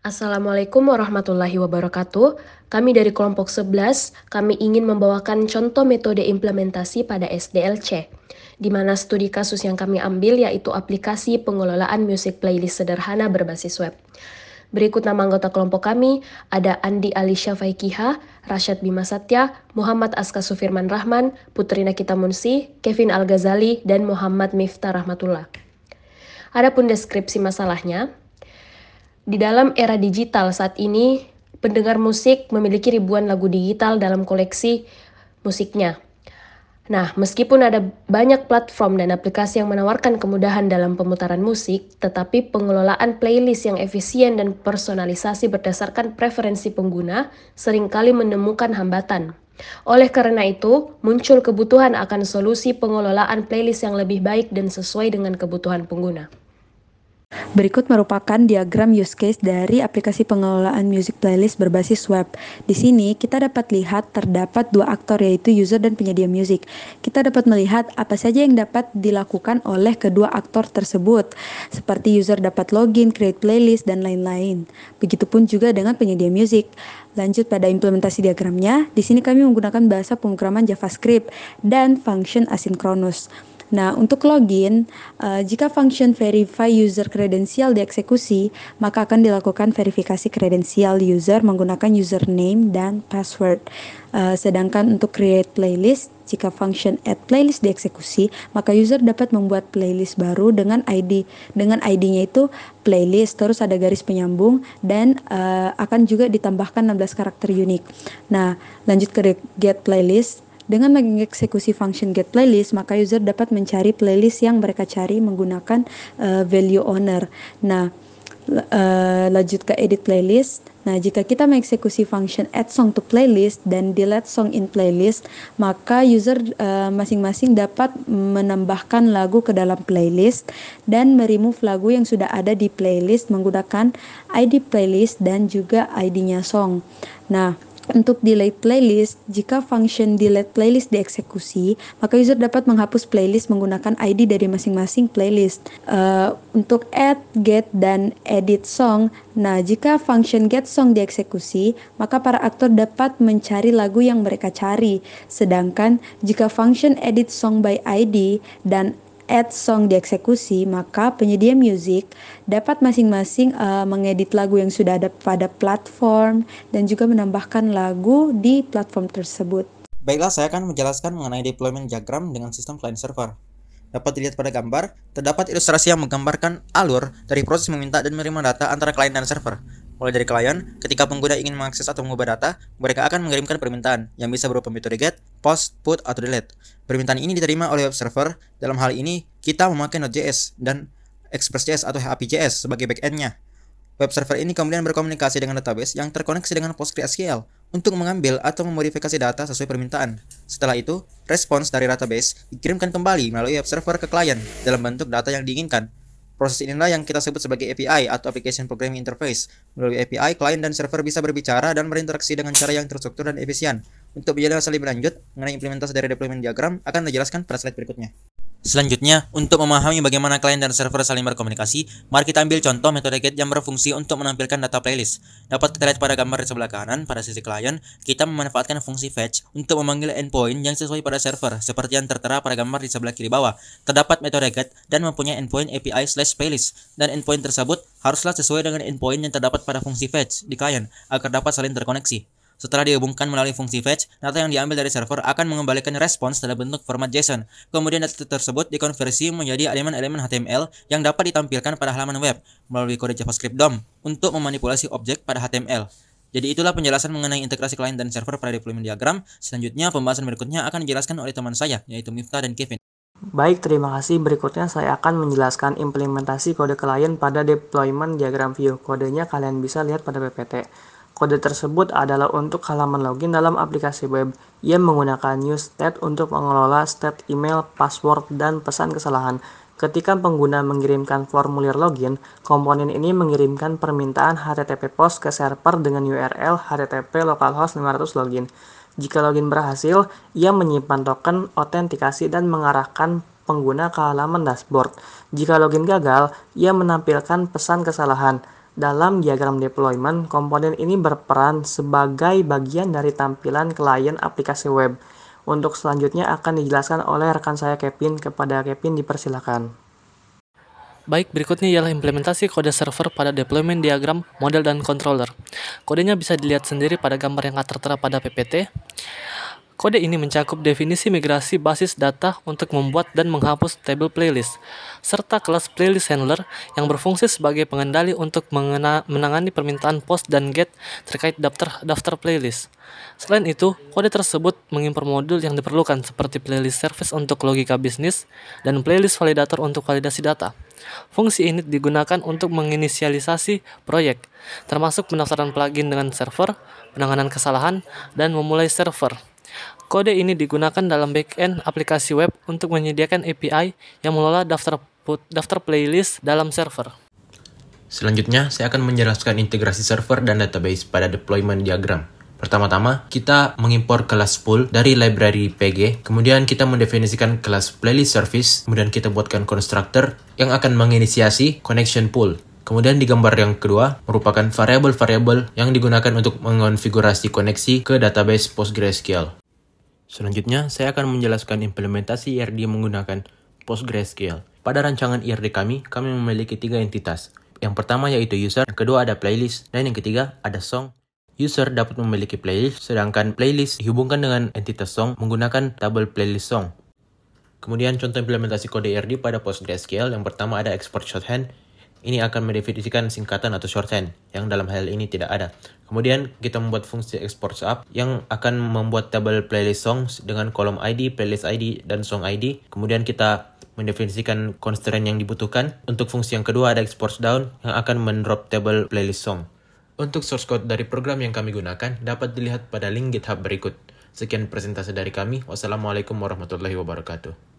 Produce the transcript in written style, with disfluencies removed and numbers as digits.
Assalamualaikum warahmatullahi wabarakatuh. Kami dari kelompok 11, kami ingin membawakan contoh metode implementasi pada SDLC, di mana studi kasus yang kami ambil yaitu aplikasi pengelolaan musik playlist sederhana berbasis web. Berikut nama anggota kelompok kami, ada Andi Alisha Faikiha, Rashad Bima Satya, Muhammad Aska Sufirman Rahman, Putri Nakita Munsi, Kevin Al-Ghazali, dan Muhammad Miftah Rahmatullah. Adapun deskripsi masalahnya, di dalam era digital saat ini, pendengar musik memiliki ribuan lagu digital dalam koleksi musiknya. Nah, meskipun ada banyak platform dan aplikasi yang menawarkan kemudahan dalam pemutaran musik, tetapi pengelolaan playlist yang efisien dan personalisasi berdasarkan preferensi pengguna seringkali menemukan hambatan. Oleh karena itu, muncul kebutuhan akan solusi pengelolaan playlist yang lebih baik dan sesuai dengan kebutuhan pengguna. Berikut merupakan diagram use case dari aplikasi pengelolaan music playlist berbasis web. Di sini kita dapat lihat terdapat dua aktor yaitu user dan penyedia musik. Kita dapat melihat apa saja yang dapat dilakukan oleh kedua aktor tersebut, seperti user dapat login, create playlist, dan lain-lain. Begitupun juga dengan penyedia musik. Lanjut pada implementasi diagramnya, di sini kami menggunakan bahasa pemrograman JavaScript dan function asynchronous. Nah, untuk login, jika function verify user credential dieksekusi, maka akan dilakukan verifikasi kredensial user menggunakan username dan password. Sedangkan untuk create playlist, jika function add playlist dieksekusi, maka user dapat membuat playlist baru dengan ID. Dengan ID-nya itu playlist, terus ada garis penyambung, dan akan juga ditambahkan 16 karakter unik. Nah, lanjut ke get playlist. Dengan mengeksekusi function get playlist, maka user dapat mencari playlist yang mereka cari menggunakan value owner. Nah, lanjut ke edit playlist. Nah, jika kita mengeksekusi function add song to playlist dan delete song in playlist, maka user masing-masing dapat menambahkan lagu ke dalam playlist dan meremove lagu yang sudah ada di playlist menggunakan ID playlist dan juga ID-nya song. Nah, untuk delete playlist, jika function delete playlist dieksekusi, maka user dapat menghapus playlist menggunakan ID dari masing-masing playlist. Untuk add, get, dan edit song, nah jika function get song dieksekusi, maka para aktor dapat mencari lagu yang mereka cari. Sedangkan jika function edit song by ID dan add song dieksekusi, maka penyedia musik dapat masing-masing mengedit lagu yang sudah ada pada platform dan juga menambahkan lagu di platform tersebut. Baiklah, saya akan menjelaskan mengenai deployment diagram dengan sistem client server. Dapat dilihat pada gambar, terdapat ilustrasi yang menggambarkan alur dari proses meminta dan menerima data antara klien dan server. Mulai dari klien, ketika pengguna ingin mengakses atau mengubah data, mereka akan mengirimkan permintaan yang bisa berupa metode get, post, put, atau delete. Permintaan ini diterima oleh web server. Dalam hal ini, kita memakai Node.js dan Express.js atau HAPI.js sebagai backend-nya. Web server ini kemudian berkomunikasi dengan database yang terkoneksi dengan PostgreSQL untuk mengambil atau memodifikasi data sesuai permintaan. Setelah itu, respons dari database dikirimkan kembali melalui web server ke klien dalam bentuk data yang diinginkan. Proses inilah yang kita sebut sebagai API atau Application Programming Interface. Melalui API, klien dan server bisa berbicara dan berinteraksi dengan cara yang terstruktur dan efisien. Untuk penjelasan lebih lanjut mengenai implementasi dari deployment diagram akan dijelaskan pada slide berikutnya. Selanjutnya, untuk memahami bagaimana klien dan server saling berkomunikasi, mari kita ambil contoh metode get yang berfungsi untuk menampilkan data playlist. Dapat kita lihat pada gambar di sebelah kanan, pada sisi klien, kita memanfaatkan fungsi fetch untuk memanggil endpoint yang sesuai pada server, seperti yang tertera pada gambar di sebelah kiri bawah. Terdapat metode get dan mempunyai endpoint API/playlist, dan endpoint tersebut haruslah sesuai dengan endpoint yang terdapat pada fungsi fetch di klien, agar dapat saling terkoneksi. Setelah dihubungkan melalui fungsi fetch, data yang diambil dari server akan mengembalikan respons dalam bentuk format JSON. Kemudian data tersebut dikonversi menjadi elemen-elemen HTML yang dapat ditampilkan pada halaman web melalui kode JavaScript DOM untuk memanipulasi objek pada HTML. Jadi itulah penjelasan mengenai integrasi klien dan server pada deployment diagram. Selanjutnya, pembahasan berikutnya akan dijelaskan oleh teman saya, yaitu Miftah dan Kevin. Baik, terima kasih. Berikutnya saya akan menjelaskan implementasi kode klien pada deployment diagram view. Kodenya kalian bisa lihat pada PPT. Kode tersebut adalah untuk halaman login dalam aplikasi web. Ia menggunakan use state untuk mengelola state email, password, dan pesan kesalahan. Ketika pengguna mengirimkan formulir login, komponen ini mengirimkan permintaan HTTP post ke server dengan URL http localhost 500 login. Jika login berhasil, ia menyimpan token autentikasi dan mengarahkan pengguna ke halaman dashboard. Jika login gagal, ia menampilkan pesan kesalahan. Dalam diagram deployment, komponen ini berperan sebagai bagian dari tampilan klien aplikasi web. Untuk selanjutnya akan dijelaskan oleh rekan saya Kevin. Kepada Kevin dipersilakan. Baik, berikutnya ialah implementasi kode server pada deployment diagram, model, dan controller. Kodenya bisa dilihat sendiri pada gambar yang tertera pada PPT. Kode ini mencakup definisi migrasi basis data untuk membuat dan menghapus table playlist, serta kelas playlist handler yang berfungsi sebagai pengendali untuk menangani permintaan post dan get terkait daftar playlist. Selain itu, kode tersebut mengimpor modul yang diperlukan seperti playlist service untuk logika bisnis dan playlist validator untuk validasi data. Fungsi ini digunakan untuk menginisialisasi proyek, termasuk pendaftaran plugin dengan server, penanganan kesalahan, dan memulai server. Kode ini digunakan dalam backend aplikasi web untuk menyediakan API yang mengelola daftar playlist dalam server. Selanjutnya, saya akan menjelaskan integrasi server dan database pada deployment diagram. Pertama-tama, kita mengimpor kelas pool dari library PG, kemudian kita mendefinisikan kelas playlist service, kemudian kita buatkan constructor yang akan menginisiasi connection pool. Kemudian di gambar yang kedua, merupakan variabel-variabel yang digunakan untuk mengonfigurasi koneksi ke database PostgreSQL. Selanjutnya, saya akan menjelaskan implementasi IRD menggunakan PostgreSQL. Pada rancangan IRD kami memiliki 3 entitas. Yang pertama yaitu user, yang kedua ada playlist, dan yang ketiga ada song. User dapat memiliki playlist, sedangkan playlist dihubungkan dengan entitas song menggunakan table playlist song. Kemudian contoh implementasi kode IRD pada PostgreSQL, yang pertama ada export shorthand. Ini akan mendefinisikan singkatan atau shorthand, yang dalam hal ini tidak ada. Kemudian kita membuat fungsi export sub yang akan membuat table playlist songs dengan kolom ID, playlist ID, dan song ID. Kemudian kita mendefinisikan constraint yang dibutuhkan. Untuk fungsi yang kedua ada export down yang akan mendrop table playlist song. Untuk source code dari program yang kami gunakan dapat dilihat pada link GitHub berikut. Sekian presentasi dari kami. Wassalamualaikum warahmatullahi wabarakatuh.